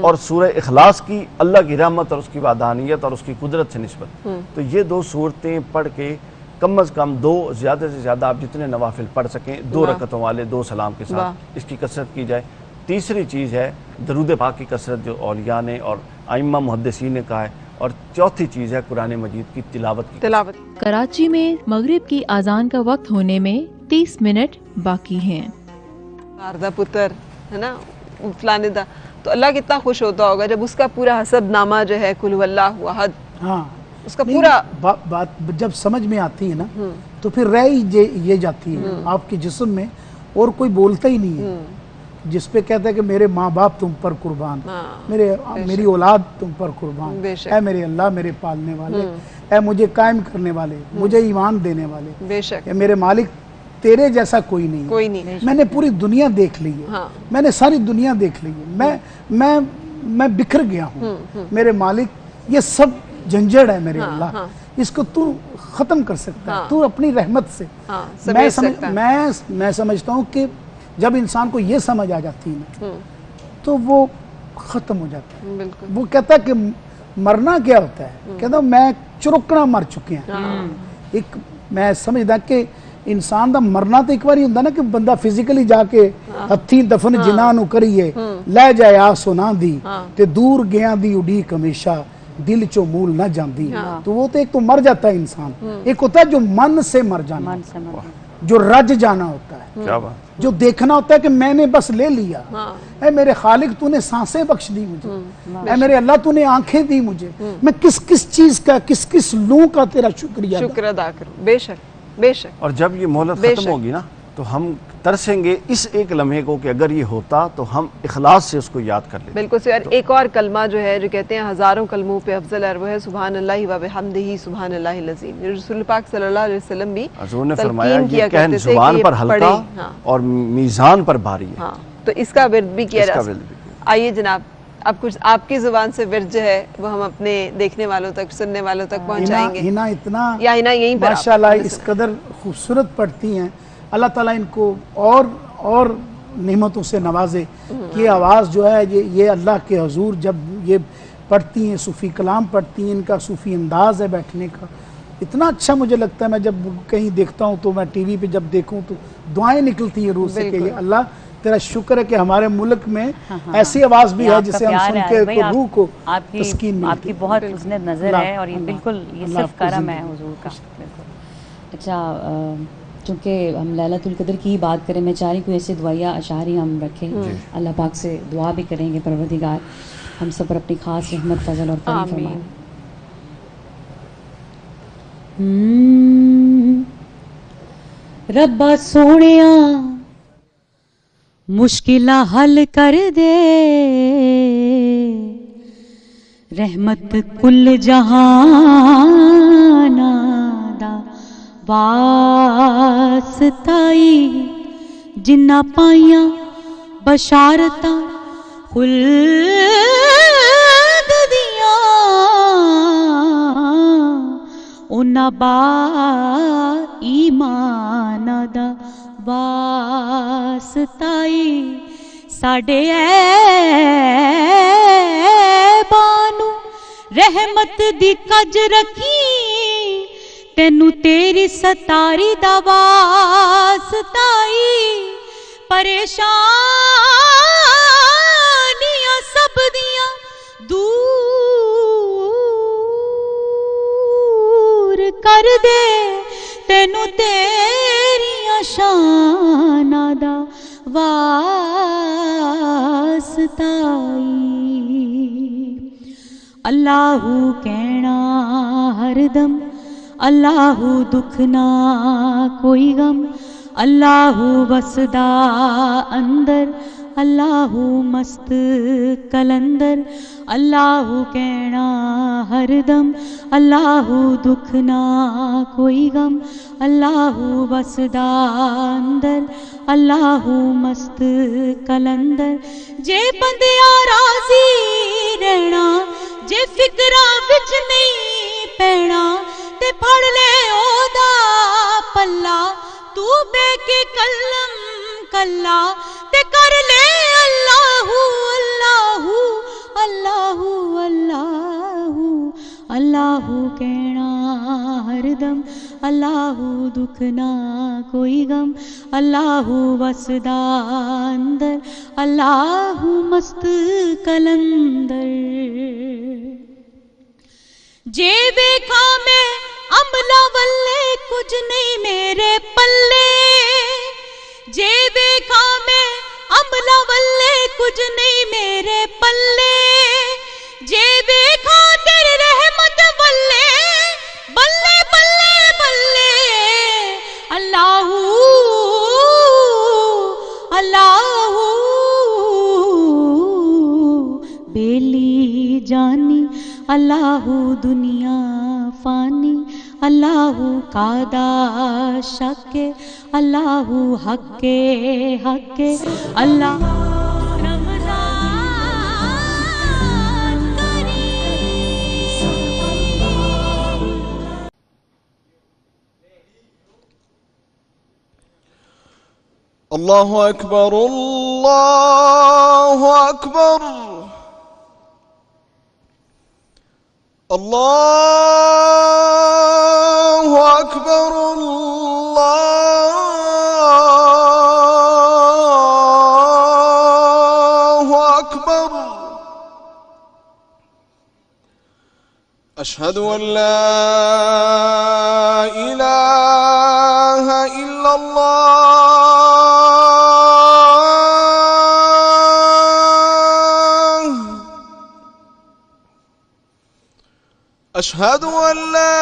اور سورہ اخلاص کی اللہ کی رحمت اور اس کی وحدانیت اور اس کی قدرت سے نسبت. تو یہ 2 صورتیں پڑھ کے کم از کم 2 زیادہ سے زیادہ آپ جتنے نوافل پڑھ سکیں 2 رکعتوں والے 2 سلام کے ساتھ اس کی کثرت کی جائے. تیسری چیز ہے درود پاک کی کثرت جو اولیاء نے اور ائمہ محدثین نے کہا ہے. اور چوتھی چیز ہے قرآن مجید کی تلاوت کی. کراچی میں مغرب کی اذان کا وقت ہونے میں 30 منٹ باقی ہیں. آردہ پتر ہے نا فلانے دا، تو اللہ کتنا خوش ہوتا ہوگا جب اس کا پورا حسب نامہ جو ہے کل اللہ احد، ہاں اس کا پورا بات جب سمجھ میں آتی ہے نا تو پھر رہ ہی یہ جاتی ہے آپ کے جسم میں، اور کوئی بولتا ہی نہیں ہے. جس پہ کہتا ہے کہ میرے ماں باپ تم پر قربان، میری اولاد تم پر قربان، اے میرے اللہ میرے پالنے والے، اے مجھے قائم کرنے والے، مجھے ایمان دینے والے، بے شک اے میرے مالک تیرے جیسا کوئی نہیں. میں نے پوری دنیا دیکھ لی ہے، میں نے ساری دنیا دیکھ لی ہے، میں بکھر گیا ہوں میرے مالک. یہ سب جھنجھڑ ہے میرے اللہ، اس کو تو ختم کر سکتا ہے تو اپنی رحمت سے. میں سمجھتا ہوں کہ جب انسان کو یہ سمجھ آ جاتی ہے تو وہ ختم ہو جاتا ہے. وہ کہتا ہے کہ مرنا کیا ہوتا ہے، کہتا ہوں میں چرکنا مر چکے ہیں. ایک میں سمجھتا کہ انسان دا مرنا تو ایک بار ہی ہوتا نا کہ بندہ فزیکلی جا کے ہتھی دفن جناح نو کریے لے جائے آ سنا دی تے دور گیا دی اڈیک ہمیشہ دل چو مول نہ جاندی. تو وہ تو ایک تو مر جاتا ہے انسان، ایک ہوتا ہے جو من سے مر جانا، جو رج جانا ہوتا ہے، جو دیکھنا ہوتا ہے کہ میں نے بس لے لیا. اے میرے خالق تو نے سانسیں بخش دی مجھے، اے میرے اللہ تو نے آنکھیں دی مجھے، میں کس کس چیز کا کس کس لوں کا تیرا شکر ادا کروں. بے شک بے شک. اور جب یہ مہلت ختم ہوگی نا تو ہم ترسیں گے اس ایک لمحے کو کہ اگر یہ ہوتا تو ہم اخلاص سے اس کو یاد کر لیں. بالکل سے. ایک اور کلمہ جو ہے جو کہتے ہیں ہزاروں کلموں پہ افضل ہے وہ ہے سبحان اللہ و بحمدہ سبحان اللہ العظیم. رسول پاک صلی اللہ علیہ وسلم بھی حضور نے فرمایا یہ کہن زبان پر ہلکا اور میزان پر بھاری ہے. تو اس کا ورد بھی کیا جا سکتا ہے. آئیے جناب اب کچھ آپ کی زبان سے ورد جو ہے وہ ہم اپنے دیکھنے والوں تک سننے والوں تک پہنچائیں گے. ہنا اتنا یا ہنا یہیں پر ماشاءاللہ اس قدر خوبصورت پڑھتی ہیں. اللہ تعالیٰ ان کو اور نعمتوں سے نوازے کہ یہ آواز جو ہے یہ اللہ کے حضور جب یہ پڑھتی ہیں صوفی کلام پڑھتی ہیں، ان کا صوفی انداز ہے بیٹھنے کا اتنا اچھا مجھے لگتا ہے. میں جب کہیں دیکھتا ہوں تو میں ٹی وی پہ جب دیکھوں تو دعائیں نکلتی ہیں روح سے کہ اللہ تیرا شکر ہے کہ ہمارے ملک میں ایسی آواز بھی ہے جسے ہم سن کے روح کو تسکین ملتی. آپ کی بہت حسن نظر ہے اور یہ بالکل یہ صرف کرم ہے حضور کا. اچھا چونکہ ہم لیلۃ القدر کی بات کریں، میں چاہ رہی کوئی ایسے دعائیہ اشعاری ہم رکھیں، اللہ پاک سے دعا بھی کریں گے پروردگار ہم سب پر اپنی خاص رحمت فضل اور کرم فرمائے. ربا سونیا مشکلہ حل کر دے، رحمت کل جہان دا واسطائی، جنہ پائیاں بشارتاں خلد دیاں، انہاں با ایمان دا واسطائی، ساڈے ایبانو رحمت دی کج رکھی، تینو تیری ستاری دا واسطائی، پریشانیاں سب دیاں دور کر دے، تینو تیریاں شاناں دا واسطائی. اللہ کہنا ہر دم، اللہ دکھ نہ کوئی غم، اللہ وسدا اندر، اللہ مست کلندر، اللہ کہنا ہر دم، اللہ دکھ نہ کوئی غم، اللہ وسدا اندر، اللہ مست کلندر. جے بندیا راضی رہنا، جے فکراں وچ نہیں پینا، تے پڑھ لے او دا پلا، تو بے کے کلم کلا، تے کر لے اللہ اللہ اللہ کہنا ہر دم، اللہ دکھ نہ کوئی غم، اللہ وسدا اندر، اللہ مست کلندر. جے ویکھا میں عملہ ولے کچھ نہیں میرے پلے، جے ویکھا میں عملہ ولے کچھ نہیں میرے پلے، جے ویکھا تیری رحمت ولے بلے بلے بلے. اللہ اللہ بیلی جانی، اللہ دنیا فانی، اللہ قادہ شک، اللہ حق حق، اللہ رمضان کریم. اللہ اکبر اللہ اکبر اللہ اکبر اللہ اکبر. اشہد ان لا الہ الا اللہ اشہد ان لا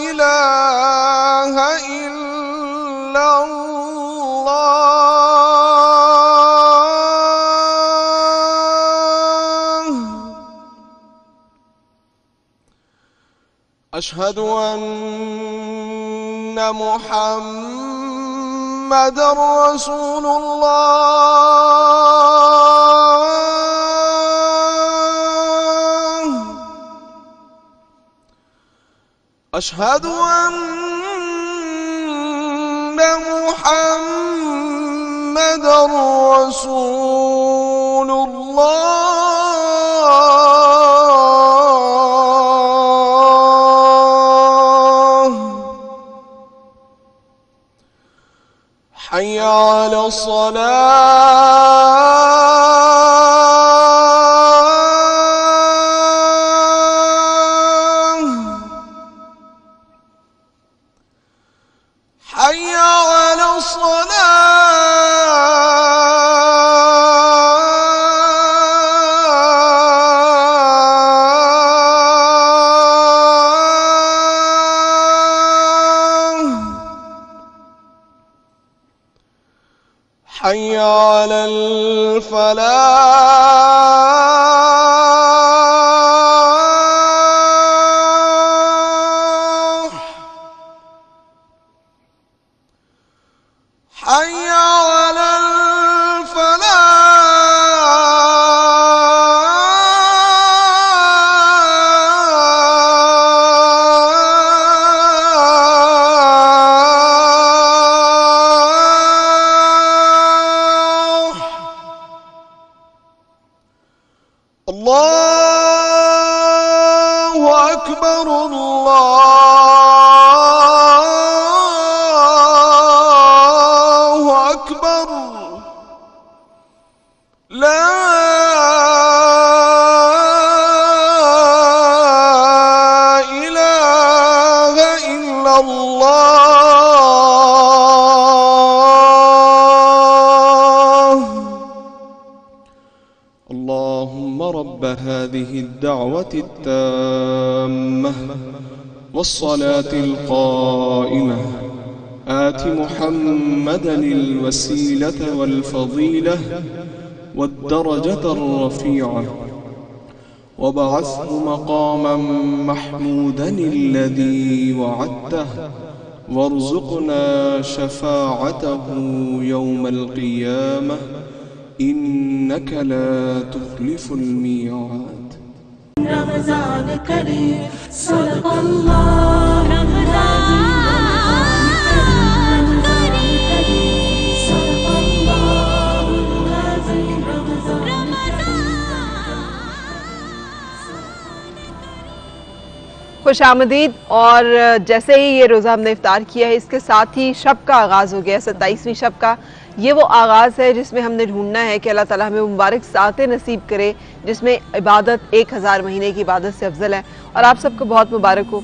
الہ الا اللہ اشہد ان محمد رسول اللہ اشہد ان محمد رسول اللہ. حی علی الصلاة حي على الصلاة حي على الفلاح حي على الفلاح. الله أكبر الله أكبر لا إله إلا الله. اللهم رب هذه الدعوة التامة والصلاة القائمة آت محمدا الوسيلة والفضيلة والدرجة الرفيعة وابعثه مقاما محمودا الذي وعدته وارزقنا شفاعته يوم القيامة إنك لا تخلف الميعاد. رمضان كريم صدق الله رمضان كريم صدق الله العظيم رمضان خوش آمدید. اور جیسے ہی یہ روزہ ہم نے افطار کیا ہے، اس کے ساتھ ہی شب کا آغاز ہو گیا، 27ویں شب کا. یہ وہ آغاز ہے جس میں ہم نے ڈھونڈنا ہے کہ اللہ تعالیٰ ہمیں مبارک ساعتیں نصیب کرے جس میں عبادت 1000 مہینے کی عبادت سے افضل ہے. اور آپ سب کو بہت مبارک ہو.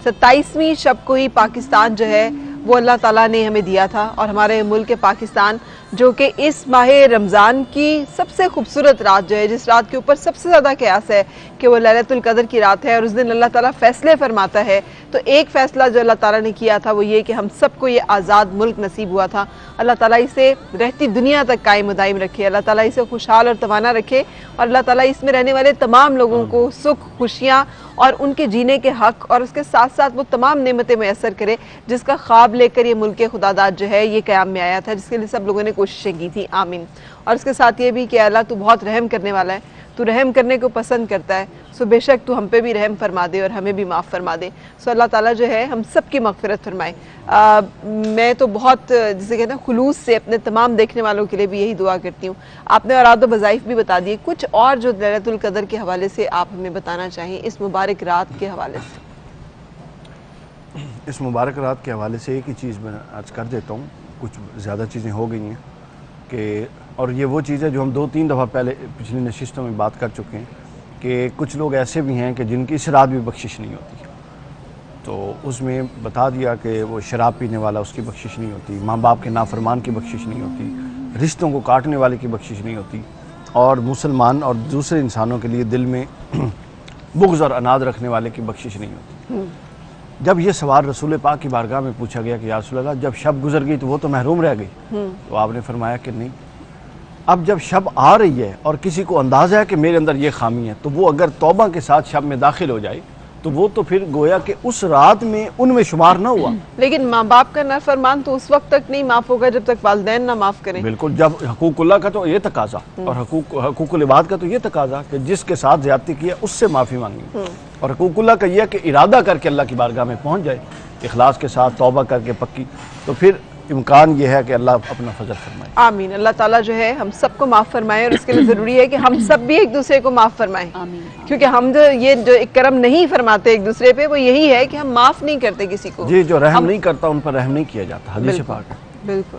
27ویں شب کو ہی پاکستان جو ہے وہ اللہ تعالیٰ نے ہمیں دیا تھا، اور ہمارے ملک پاکستان جو کہ اس ماہ رمضان کی سب سے خوبصورت رات جو ہے، جس رات کے اوپر سب سے زیادہ قیاس ہے کہ وہ لیلۃ القدر کی رات ہے، اور اس دن اللہ تعالیٰ فیصلے فرماتا ہے. تو ایک فیصلہ جو اللہ تعالیٰ نے کیا تھا وہ یہ کہ ہم سب کو یہ آزاد ملک نصیب ہوا تھا. اللہ تعالیٰ اسے رہتی دنیا تک قائم و دائم رکھے، اللہ تعالیٰ اسے خوشحال اور توانا رکھے، اور اللہ تعالیٰ اس میں رہنے والے تمام لوگوں کو سکھ، خوشیاں اور ان کے جینے کے حق، اور اس کے ساتھ ساتھ وہ تمام نعمتیں میسر کرے جس کا خواب لے کر یہ ملک خداداد جو ہے یہ قیام میں آیا تھا، جس کے لیے سب لوگوں نے کوششیں کی تھی. آمین. اور اس کے ساتھ یہ بھی کہ اللہ تو بہت رحم کرنے والا ہے، تو رحم کرنے کو پسند کرتا ہے، سو بے شک تو ہم پہ بھی رحم فرما دے اور ہمیں بھی معاف فرما دے. سو اللہ تعالیٰ جو ہے ہم سب کی مغفرت فرمائے. میں تو بہت جسے کہتے ہیں خلوص سے اپنے تمام دیکھنے والوں کے لیے بھی یہی دعا کرتی ہوں. آپ نے اوراد و وظائف بھی بتا دیے، کچھ اور جو لیلۃ القدر کے حوالے سے آپ ہمیں بتانا چاہیں اس مبارک رات کے حوالے سے؟ اس مبارک رات کے حوالے سے ایک ہی چیز میں آج کر دیتا ہوں. کچھ زیادہ چیزیں ہو گئی ہیں کہ، اور یہ وہ چیز ہے جو ہم 2-3 دفعہ پہلے پچھلی نشستوں میں بات کر چکے ہیں کہ کچھ لوگ ایسے بھی ہیں کہ جن کی اس رات بھی بخشش نہیں ہوتی. تو اس میں بتا دیا کہ وہ شراب پینے والا اس کی بخشش نہیں ہوتی، ماں باپ کے نافرمان کی بخشش نہیں ہوتی، رشتوں کو کاٹنے والے کی بخشش نہیں ہوتی، اور مسلمان اور دوسرے انسانوں کے لیے دل میں بغض اور اناد رکھنے والے کی بخشش نہیں ہوتی. جب یہ سوال رسول پاک کی بارگاہ میں پوچھا گیا کہ یا رسول اللہ جب شب گزر گئی تو وہ تو محروم رہ گئی، تو آپ نے فرمایا کہ نہیں، اب جب شب آ رہی ہے اور کسی کو اندازہ ہے کہ میرے اندر یہ خامی ہے، تو وہ اگر توبہ کے ساتھ شب میں داخل ہو جائے تو وہ تو پھر گویا کہ اس رات میں ان میں شمار نہ ہوا. لیکن ماں باپ کا نافرمان تو اس وقت تک نہیں معاف ہوگا جب تک والدین نہ معاف کریں. بالکل. جب حقوق اللہ کا تو یہ تقاضا، اور حقوق العباد کا تو یہ تقاضا کہ جس کے ساتھ زیادتی کی ہے اس سے معافی مانگی، اور حقوق اللہ کا یہ ہے کہ ارادہ کر کے اللہ کی بارگاہ میں پہنچ جائے اخلاص کے ساتھ، توبہ کر کے پکی، تو پھر امکان یہ ہے کہ اللہ اپنا فضل فرمائے. آمین. اللہ تعالیٰ جو ہے ہم سب کو معاف فرمائے، اور اس کے لیے ضروری ہے کہ ہم سب بھی ایک دوسرے کو معاف فرمائیں. کیونکہ ہم جو ایک کرم نہیں فرماتے ایک دوسرے پہ، وہ یہی ہے کہ ہم معاف نہیں کرتے کسی کو. جی، جو رحم نہیں کرتا ان پر رحم نہیں کیا جاتا، حدیث پاک ہے. بالکل.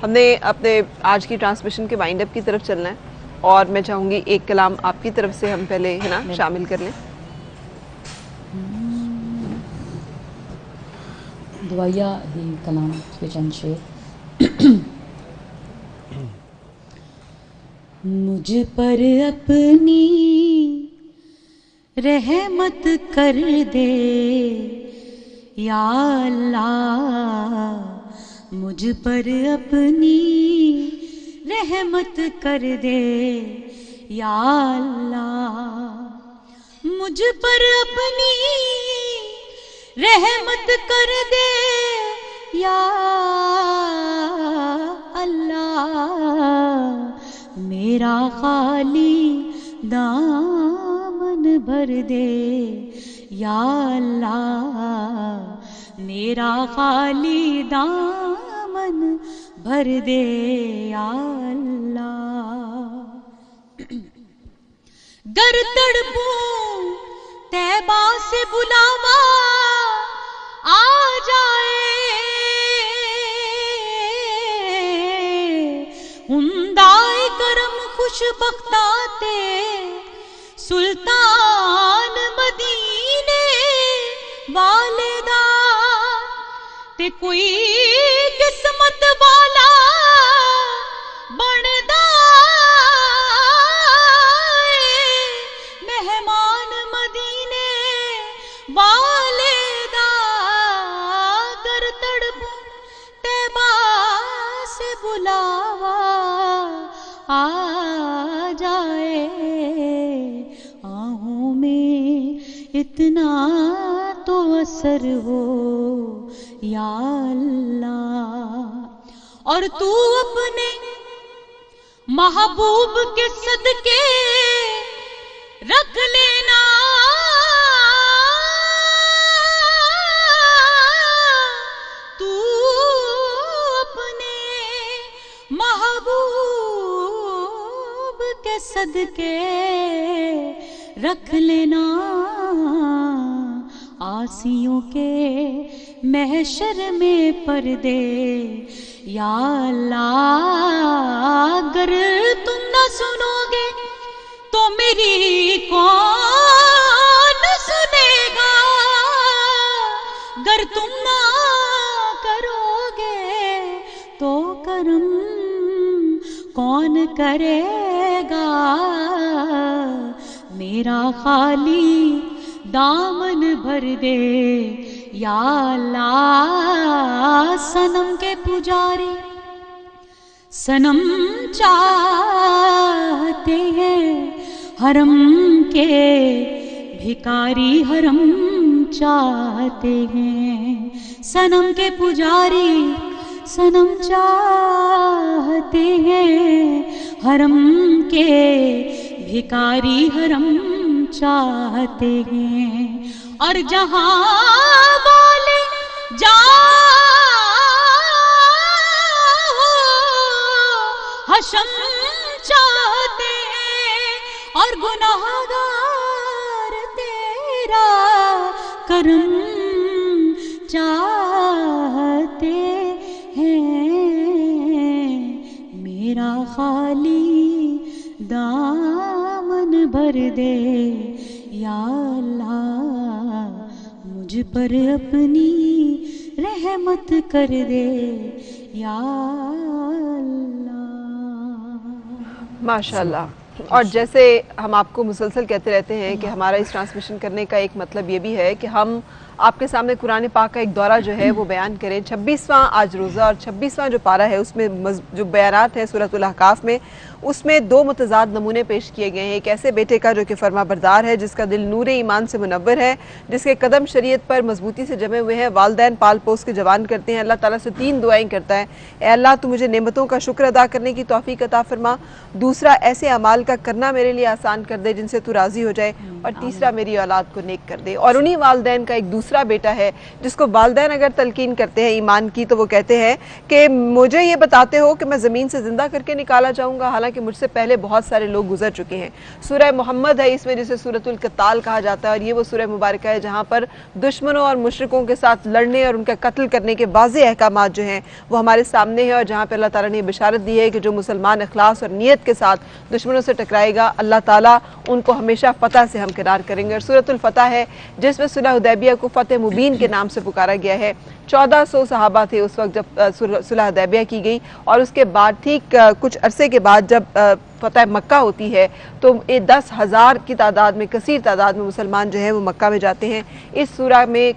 ہم نے اپنے آج کی ٹرانسمیشن کے وائنڈ اپ کی طرف چلنا ہے، اور میں چاہوں گی ایک کلام آپ کی طرف سے ہم پہلے ہے نا شامل کر لیں. دعائیہ ہی کلام کے چند شعر. مجھ پر اپنی رحمت کر دے یا اللہ، مجھ پر اپنی رحمت کر دے یا اللہ، مجھ پر اپنی رحمت کر دے یا اللہ، میرا خالی دامن بھر دے یا اللہ، میرا خالی دامن بھر دے یا اللہ. گر تڑپوں طیبہ سے بلاوا آ جائے، عمدۂ کرم خوش بختاتے سلطان مدینے والدہ، تے کوئی قسمت والا بندا مہمان مدینے والدہ، گر تڑپوں طیبہ سے بلاوا آ جائے، آہوں میں اتنا تو اثر ہو یا اللہ، اور تو اپنے محبوب کے صدقے رکھ لینا، تو اپنے محبوب کے صدقے رکھ لینا، آسیوں کے محشر میں پردے. یا اللہ اگر تم نہ سنو گے تو میری کون سنے گا، گر تم نہ کرو گے تو کرم کون کرے گا. میرا خالی دامن بھر دے یا اللہ. صنم کے پجاری صنم چاہتے ہیں، حرم کے بھکاری حرم چاہتے ہیں. صنم کے پجاری صنم چاہتے ہیں، حرم کے بھکاری حرم چاہتے ہیں. اور جہاں والے حشم چاہتے ہیں، اور گناہگار تیرا کرم چاہتے ہیں. میرا خالی دامن بھر دے یا اللہ، مجھ پر اپنی رحمت کر دے یا اللہ. ماشاءاللہ. اور جیسے ہم آپ کو مسلسل کہتے رہتے ہیں کہ ہمارا اس ٹرانسمیشن کرنے کا ایک مطلب یہ بھی ہے کہ ہم آپ کے سامنے قرآن پاک کا ایک دورہ جو ہے وہ بیان کریں. 26واں آج روزہ اور 26واں جو پارہ ہے اس میں جو بیانات ہیں سورۃ الاحقاف میں، اس میں دو متضاد نمونے پیش کیے گئے ہیں. ایک ایسے بیٹے کا جو کہ فرما بردار ہے، جس کا دل نور ایمان سے منور ہے، جس کے قدم شریعت پر مضبوطی سے جمے ہوئے ہیں، والدین پال پوس کے جوان کرتے ہیں، اللہ تعالیٰ سے 3 دعائیں کرتا ہے: اے اللہ تو مجھے نعمتوں کا شکر ادا کرنے کی توفیق عطا فرما، دوسرا ایسے اعمال کا کرنا میرے لیے آسان کر دے جن سے تو راضی ہو جائے، اور تیسرا میری اولاد کو نیک کر دے. اور انہی والدین کا ایک دوسرا بیٹا ہے جس کو والدین اگر تلقین کرتے ہیں ایمان کی تو وہ کہتے ہیں کہ مجھے یہ بتاتے ہو کہ میں زمین سے زندہ کر کے نکالا جاؤں گا، حالانکہ مجھ سے پہلے بہت سارے لوگ گزر چکے ہیں. سورہ محمد ہے اس میں، جسے سورۃ القتال کہا جاتا ہے، اور یہ وہ سورہ مبارکہ ہے جہاں پر دشمنوں اور مشرکوں کے ساتھ لڑنے اور ان کا قتل کرنے کے واضح احکامات جو ہیں وہ ہمارے سامنے ہیں، اور جہاں پہ اللہ تعالیٰ نے بشارت دی ہے کہ جو مسلمان اخلاص اور نیت کے ساتھ دشمنوں سے ٹکرائے گا، اللہ تعالیٰ ان کو ہمیشہ فتح سے ہمکنار کریں گے. اور سورۃ الفتح ہے جس میں صلح حدیبیہ کو فتح مبین کے نام سے پکارا گیا ہے. 1400 صحابہ تھے اس وقت جب صلح حدیبیہ کی گئی، اور اس کے بعد ٹھیک کچھ عرصے کے بعد جب فتح مکہ ہوتی ہے تو 10,000 کی تعداد میں، کثیر تعداد میں مسلمان جو ہیں وہ مکہ میں جاتے ہیں. اس سورہ میں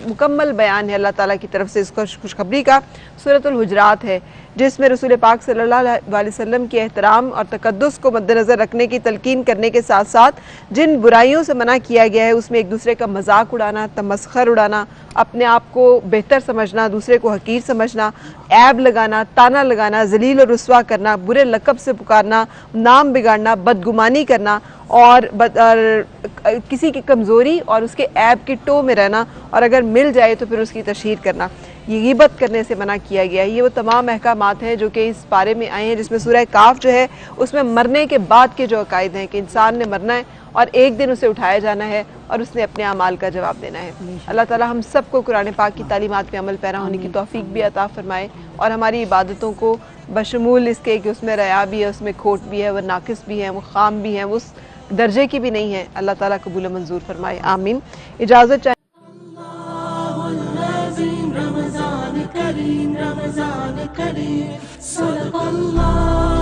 مکمل بیان ہے اللہ تعالیٰ کی طرف سے اس کا خوشخبری کا. سورۃ الحجرات ہے جس میں رسول پاک صلی اللہ علیہ وسلم کے احترام اور تقدس کو مد نظر رکھنے کی تلقین کرنے کے ساتھ ساتھ جن برائیوں سے منع کیا گیا ہے اس میں ایک دوسرے کا مذاق اڑانا، تمسخر اڑانا، اپنے آپ کو بہتر سمجھنا، دوسرے کو حقیر سمجھنا، عیب لگانا، تانا لگانا، ذلیل و رسوا کرنا، برے لقب سے پکارنا، نام بگاڑنا، بدگمانی کرنا، اور کسی کی کمزوری اور اس کے عیب کی ٹو میں رہنا، اور اگر مل جائے تو پھر اس کی تشہیر کرنا. یہ غیبت کرنے سے منع کیا گیا ہے. یہ وہ تمام احکامات ہیں جو کہ اس پارے میں آئے ہیں، جس میں سورہ کاف جو ہے اس میں مرنے کے بعد کے جو عقائد ہیں کہ انسان نے مرنا ہے اور ایک دن اسے اٹھایا جانا ہے اور اس نے اپنے اعمال کا جواب دینا ہے. اللہ تعالی ہم سب کو قرآن پاک کی تعلیمات پہ عمل پیرا ہونے کی توفیق بھی عطا فرمائے، اور ہماری عبادتوں کو بشمول اس کے کہ اس میں ریا بھی ہے، اس میں کھوٹ بھی ہے، وہ ناقص بھی ہیں، وہ خام بھی ہیں، وہ اس درجے کی بھی نہیں ہے، اللہ تعالیٰ قبول منظور فرمائے. آمین. اجازت چاہیے. رمضان کریم صدق اللہ.